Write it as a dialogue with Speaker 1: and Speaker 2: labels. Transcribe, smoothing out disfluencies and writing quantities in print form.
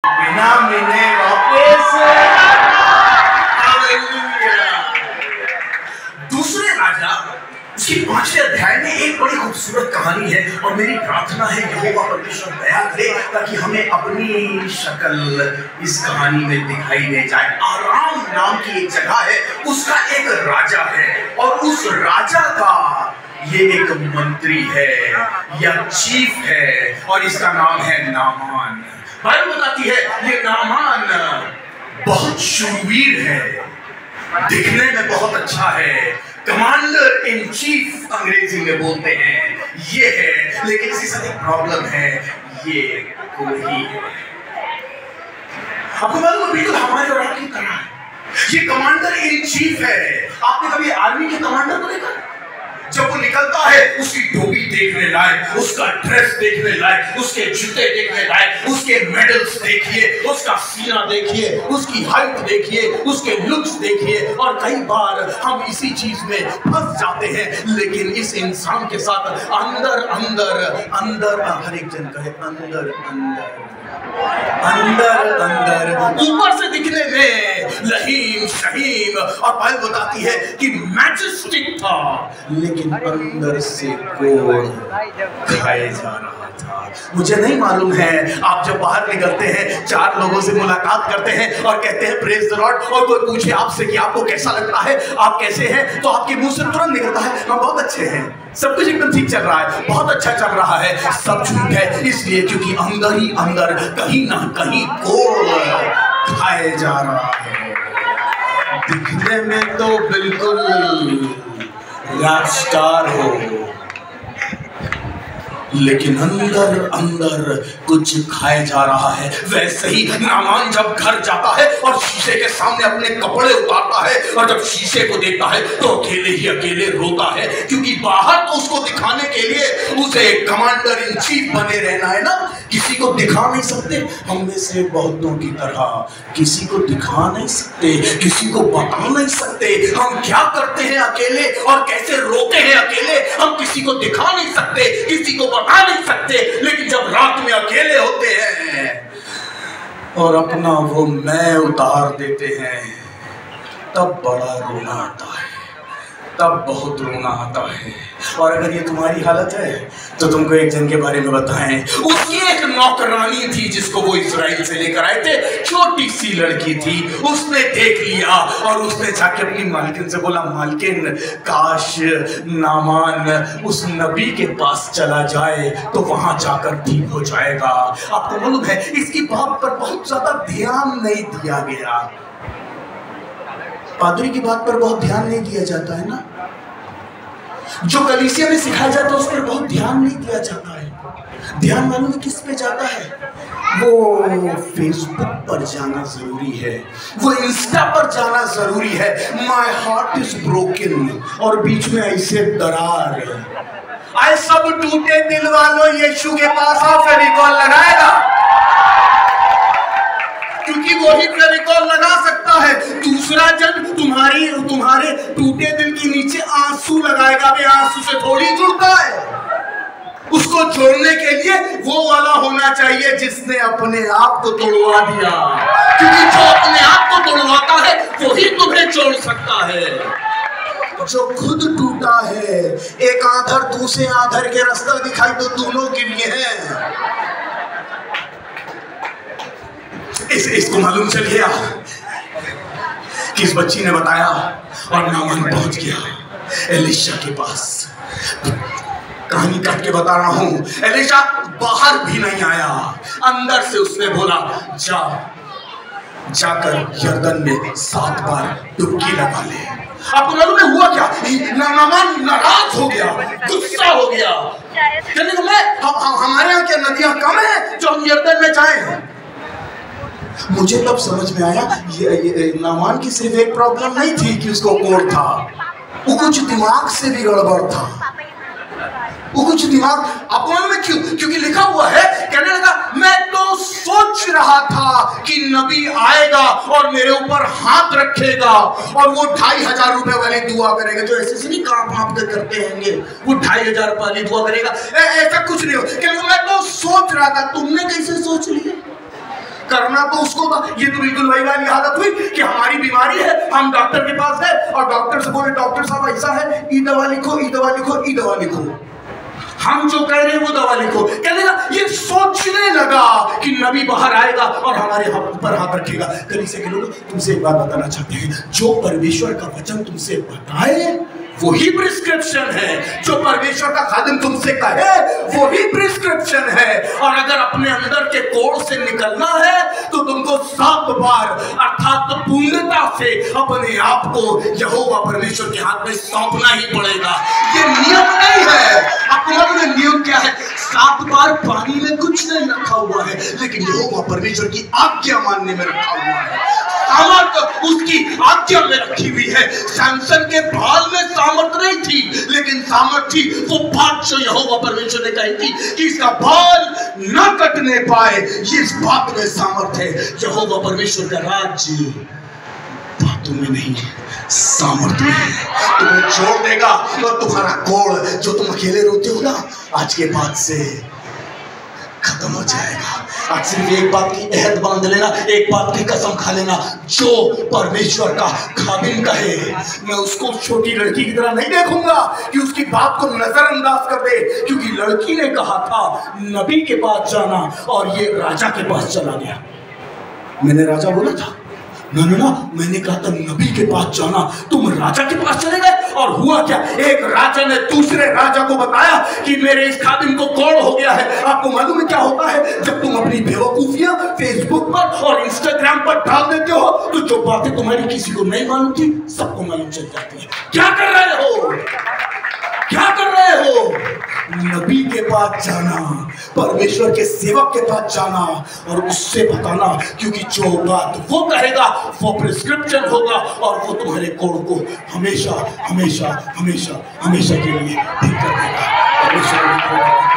Speaker 1: बिना मिले वापस। दूसरे राजा उसकी 5वें अध्याय में एक बड़ी खूबसूरत कहानी है और मेरी प्रार्थना है यहोवा परमेश्वर दया करे ताकि हमें अपनी शक्ल इस कहानी में दिखाई दे जाए। आराम नाम की एक जगह है, उसका एक राजा है और उस राजा का ये एक मंत्री है या चीफ है और इसका नाम है नामान। बाइबल बताती है ये नामान बहुत शूरवीर है, दिखने में बहुत अच्छा है, कमांडर इन चीफ अंग्रेजी में बोलते हैं ये है, लेकिन इसके साथ एक प्रॉब्लम है, ये कोई है। आपको मालूम है बिल्कुल हमारे और आपकी तरह है। ये कमांडर इन चीफ है। आपने कभी आर्मी के कमांडर को देखा? जब वो निकलता है उसकी टोपी देखने लायक, उसका ड्रेस देखने लायक, उसके जूते देखने लायक, उसके मेडल्स देखिए, उसका सीना देखिए, उसकी हाइट देखिए, उसके लुक्स देखिए। और कई बार हम इसी चीज में फंस जाते हैं, लेकिन इस इंसान के साथ अंदर अंदर अंदर हर एक जन कहे अंदर अंदर अंदर अंदर ऊपर से दिखने में लहीम शहीम और बाइबल बताती है कि मैजेस्टिक था, लेकिन अंदर से कोड़ खाए जा रहा था। मुझे नहीं मालूम है आप जब बाहर निकलते हैं, 4 लोगों से मुलाकात करते हैं और कहते हैं प्रेज द लॉर्ड, और कोई पूछे आपसे कि आपको कैसा लगता है, आप कैसे हैं, तो आपके मुंह से तुरंत निकलता है हम बहुत अच्छे हैं, सब कुछ एकदम ठीक चल रहा है, बहुत अच्छा चल रहा है। सब झूठ है, इसलिए क्योंकि अंदर ही अंदर कहीं ना कहीं कोड़ खाए जा रहा है। दिखने में तो बिल्कुल रॉक स्टार हो, लेकिन अंदर अंदर कुछ खाए जा रहा है। वैसे ही नामान जब घर जाता है और शीशे के सामने अपने कपड़े उतारता है और जब शीशे को देखता है तो अकेले ही अकेले रोता है, क्योंकि बाहर तो उसको दिखाने के लिए उसे कमांडर इन चीफ बने रहना है ना, किसी को दिखा नहीं सकते। हम में से बहुतों की तरह किसी को दिखा नहीं सकते, किसी को बता नहीं सकते हम क्या करते हैं अकेले और कैसे रोते हैं अकेले। हम किसी को दिखा नहीं सकते, किसी को बता नहीं सकते, लेकिन जब रात में अकेले होते हैं और अपना वो मैं उतार देते हैं तब बड़ा रोना आता है, तब बहुत रोना आता है। और अगर ये तुम्हारी हालत है तो तुमको एक जन के बारे में बताएं, उसकी एक नौकरानी थी जिसको वो इजराइल से लेकर आए थे, छोटी सी लड़की थी। उसने देख लिया और उसने जाके अपनी मालकिन से बोला, मालकिन काश नामान उस नबी के पास चला जाए तो वहां जाकर ठीक हो जाएगा। आपको मालूम है इसकी बात पर बहुत ज्यादा ध्यान नहीं दिया गया। पादरी की बात पर बहुत ध्यान नहीं दिया जाता है ना, जो कलीसिया में सिखाया जाता है उस पर बहुत ध्यान नहीं दिया जाता है। ध्यान मालूम है किस पे जाता है? वो फेसबुक पर जाना जरूरी है, वो इंस्टा पर जाना जरूरी है। माय हार्ट इज ब्रोकन, और बीच में ऐसे दरार। आए सब टूटे दिल वालों यीशु के पास आओ, फेविकॉल लगाएगा, क्योंकि वो ही फेविकॉल लगा सकता है। दूसरा जन तुम्हारे टूटे दिल के नीचे आंसू लगाएगा, वे आंसू से थोड़ी जुड़ता है। उसको जोड़ने के लिए वो वाला होना चाहिए जिसने अपने आप को तोड़वा दिया, क्योंकि जो अपने आप को तोड़वाता है वो ही तुम्हें जोड़ सकता है। जो खुद टूटा है, एक आधर दूसरे आधर के रास्ता दिखाई तो दोनों के लिए है। इसको मालूम चल गया कि इस बच्ची ने बताया और नामान पहुंच गया एलिशा के पास। कहानी काट के बता रहा हूं, एलिशा बाहर भी नहीं आया, अंदर से उसने बोला जाकर यरदन में 7 बार डुबकी लगा ले। आपको मालूम है हुआ क्या? नामान नाराज हो गया, गुस्सा हो गया। हमारे यहाँ क्या नदियां कम है जो हम यरदन में जाएं? मुझे तब समझ में आया ये नामान की सिर्फ एक प्रॉब्लम नहीं थी कि उसको कोढ़ था, वो कुछ दिमाग से भी गड़बड़ था। वो कुछ दिमाग, आपको मालूम है क्यों? क्योंकि लिखा हुआ है, कहने लगा मैं तो सोच रहा था कि नबी आएगा और मेरे ऊपर हाथ रखेगा और वो 2500 रुपए वाली दुआ करेगा, जो ऐसे नहीं काम के करते होंगे, वो 2500 वाली दुआ करेगा। ऐसा कुछ नहीं हो। कहने लगा मैं तो सोच रहा था। तुमने कैसे सोच लिया? करना तो उसको था। ये तो बिल्कुल वही वाली हालत हुई कि हमारी बीमारी है, हम डॉक्टर के पास गए और डॉक्टर से बोले डॉक्टर साहब ऐसा है, ई दवा लिखो, ई दवा लिखो, ई दवा लिखो। हम जो कह रहे हैं वो दवा लिखो। कहने लगा, ये सोचने लगा कि नबी बाहर आएगा और हमारे हाथ पर हाथ रखेगा। कलीसिया के लोग तुमसे एक बात बताना चाहते हैं, जो परमेश्वर का वचन तुमसे बताए वही प्रिस्क्रिप्शन है, जो परमेश्वर का खादिम तुमसे कहे वही प्रिस्क्रिप्शन है। और अगर अपने अंदर के कोड से निकलना है तो तुमको 7 बार अर्थात पूर्णता से अपने आप को यहोवा परमेश्वर के हाथ में सौंपना ही पड़ेगा। ये नियम नहीं है। आपको मालूम है नियम क्या है? 7 बार पानी में कुछ नहीं रखा हुआ है, लेकिन यहोवा परमेश्वर की आज्ञा मानने में रखा हुआ है। सामर्थ उसकी आज्ञा में रखी हुई है। सैमसन के भाल में सामर्थ नहीं थी, लेकिन सामर्थ थी वो बात जो यहोवा परमेश्वर ने कही थी कि इसका भाल न कटने पाए। इस बात में सामर्थ है। यहोवा परमेश्वर का राज्य बातों में नहीं है, सामर्थ में है। तुम्हें छोड़ देगा और तुम्हारा कोड़ जो तुम अकेले रोते हो ना, आज के बाद से खत्म हो जाएगा। आज सिर्फ एक बात की अहद बांध लेना, एक बात की कसम खा लेना, जो परमेश्वर का खादिम कहे मैं उसको छोटी लड़की की तरह नहीं देखूंगा कि उसकी बात को नजरअंदाज कर दे। क्योंकि लड़की ने कहा था नबी के पास जाना और ये राजा के पास चला गया। मैंने राजा बोला था ना ना ना, मैंने कहा था नबी के पास जाना, तुम राजा के पास चले गए। और हुआ क्या? एक राजा ने दूसरे राजा को बताया कि मेरे इस खादिम को कोड़ हो गया है। आपको मालूम है क्या होता है? जब तुम अपनी बेवकूफियां फेसबुक पर और इंस्टाग्राम पर डाल देते हो तो जो बातें तुम्हारी किसी को नहीं मालूम थी सबको मालूम चल जाती है। क्या कर रहे हो? क्या कर रहे हो? नबी के पास जाना, परमेश्वर के सेवक के पास जाना और उससे बताना, क्योंकि जो बात वो कहेगा वो प्रिस्क्रिप्शन होगा और वो तुम्हारे कोड़ को हमेशा हमेशा हमेशा हमेशा के लिए ठीक कर देगा।